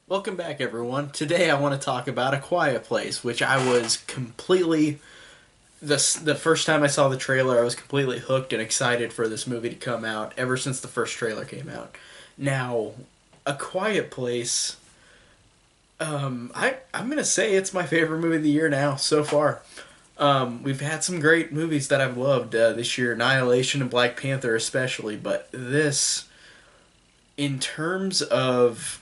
Welcome back, everyone. Today I want to talk about A Quiet Place, which I was completely the first time I saw the trailer, I was completely hooked and excited for this movie to come out ever since the first trailer came out. Now, A Quiet Place, I'm gonna say it's my favorite movie of the year now so far. We've had some great movies that I've loved this year, Annihilation and Black Panther especially, but this, in terms of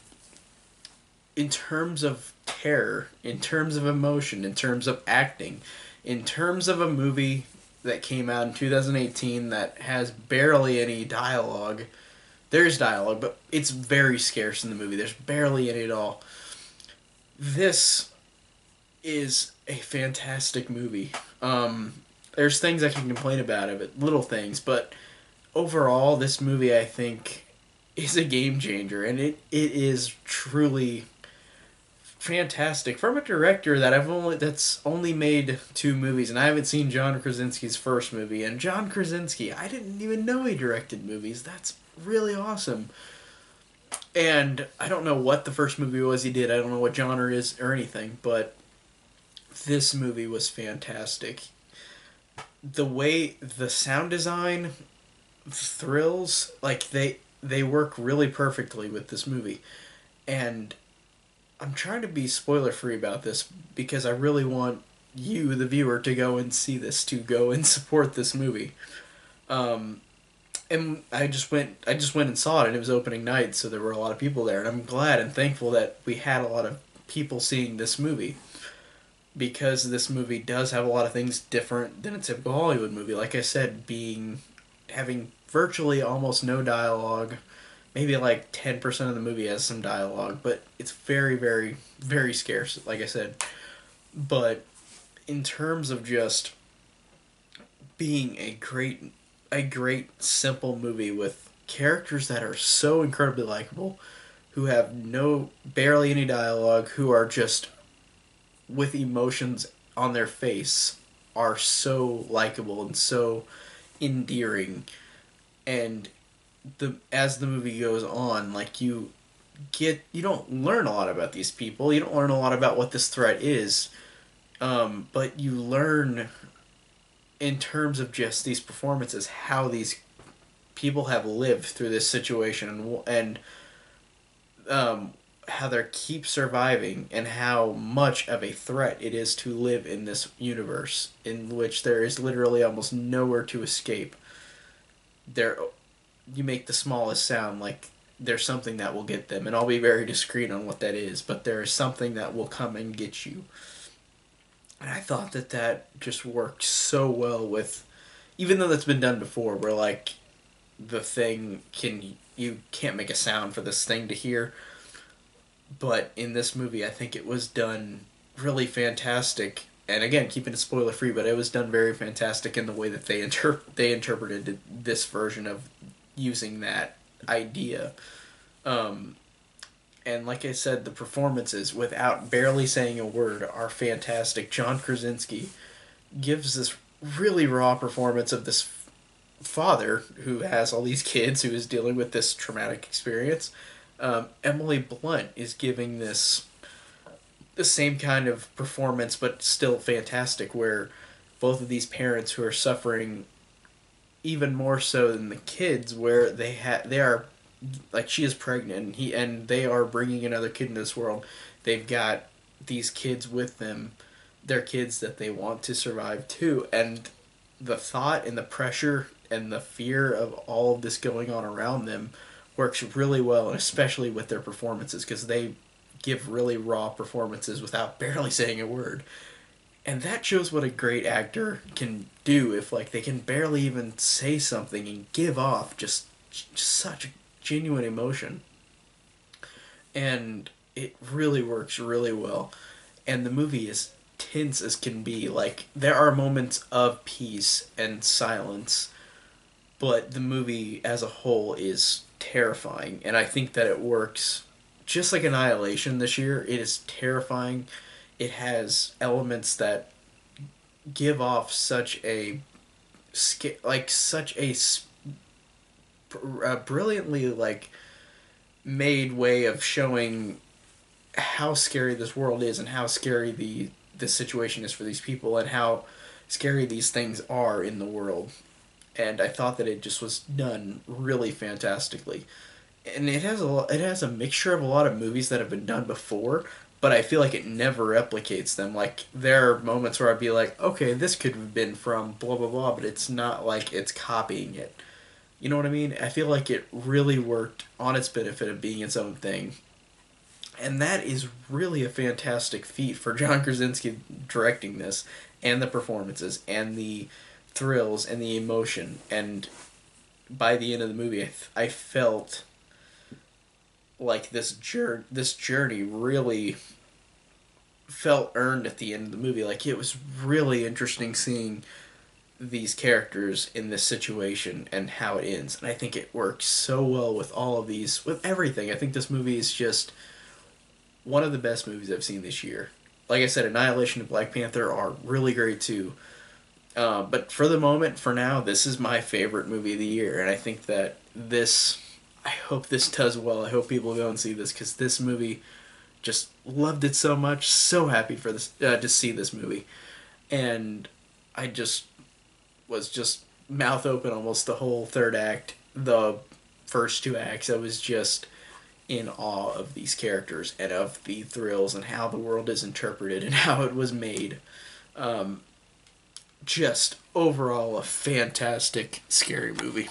terror, in terms of emotion, in terms of acting, in terms of a movie that came out in 2018 that has barely any dialogue. There's dialogue, but it's very scarce in the movie. There's barely any at all. This is a fantastic movie. There's things I can complain about of it, little things, but overall, this movie I think is a game changer, and it is truly fantastic from a director that's only made two movies, and I haven't seen John Krasinski's first movie. And John Krasinski, I didn't even know he directed movies. That's really awesome. And I don't know what the first movie was he did. I don't know what genre it is or anything, but this movie was fantastic. The way the sound design, thrills, like they work really perfectly with this movie. And I'm trying to be spoiler free about this because I really want you, the viewer, to go and see this, to go and support this movie. Um, and I just went and saw it, and it was opening night, so there were a lot of people there, and I'm glad and thankful that we had a lot of people seeing this movie because this movie does have a lot of things different than a typical Hollywood movie. Like I said, being having virtually almost no dialogue, maybe like 10% of the movie has some dialogue, but it's very, very, very scarce, like I said. But in terms of just being a great simple movie with characters that are so incredibly likable, who have no barely any dialogue, who are just with emotions on their face, are so likable and so endearing. And the as the movie goes on, like you don't learn a lot about these people. You don't learn a lot about what this threat is, but you learn in terms of just these performances how these people have lived through this situation, and how they keep surviving, and how much of a threat it is to live in this universe in which there is literally almost nowhere to escape. There, you make the smallest sound, like there's something that will get them, and I'll be very discreet on what that is, but there is something that will come and get you. And I thought that that just worked so well with, even though that's been done before, where like the thing can you can't make a sound for this thing to hear, but in this movie, I think it was done really fantastic. And again, keeping it spoiler free, but it was done very fantastic in the way that they interpreted this version of using that idea. Um, and like I said, the performances, without barely saying a word, are fantastic. John Krasinski gives this really raw performance of this father who has all these kids, who is dealing with this traumatic experience. Emily Blunt is giving this the same kind of performance, but still fantastic, where both of these parents who are suffering even more so than the kids, where they are, like, she is pregnant, and they are bringing another kid into this world. They've got these kids with them. They're kids that they want to survive too, and the thought and the pressure and the fear of all of this going on around them works really well, and especially with their performances, because they give really raw performances without barely saying a word. And that shows what a great actor can do, if like they can barely even say something and give off just such genuine emotion. And it really works really well. And the movie is tense as can be. Like, there are moments of peace and silence, but the movie as a whole is terrifying. And I think that it works just like Annihilation this year. It is terrifying. It has elements that give off such a brilliantly like made way of showing how scary this world is and how scary the situation is for these people and how scary these things are in the world. And I thought that it just was done really fantastically. And it has a mixture of a lot of movies that have been done before, but I feel like it never replicates them. Like there are moments where I'd be like, okay, this could have been from blah blah blah, but it's not like it's copying it. You know what I mean? I feel like it really worked on its benefit of being its own thing. And that is really a fantastic feat for John Krasinski directing this, and the performances, and the thrills, and the emotion. And by the end of the movie, I felt like this journey really felt earned at the end of the movie. Like it was really interesting seeing these characters in this situation and how it ends. And I think it works so well with all of these, with everything. I think this movie is just one of the best movies I've seen this year. Like I said, Annihilation and Black Panther are really great too. But for the moment, for now, this is my favorite movie of the year, and I think that this. I hope this does well. I hope people go and see this because this movie, just loved it so much. So happy for this to see this movie, and I just was just mouth open almost the whole third act. The first two acts, I was just in awe of these characters and of the thrills and how the world is interpreted and how it was made. Um, just overall a fantastic scary movie.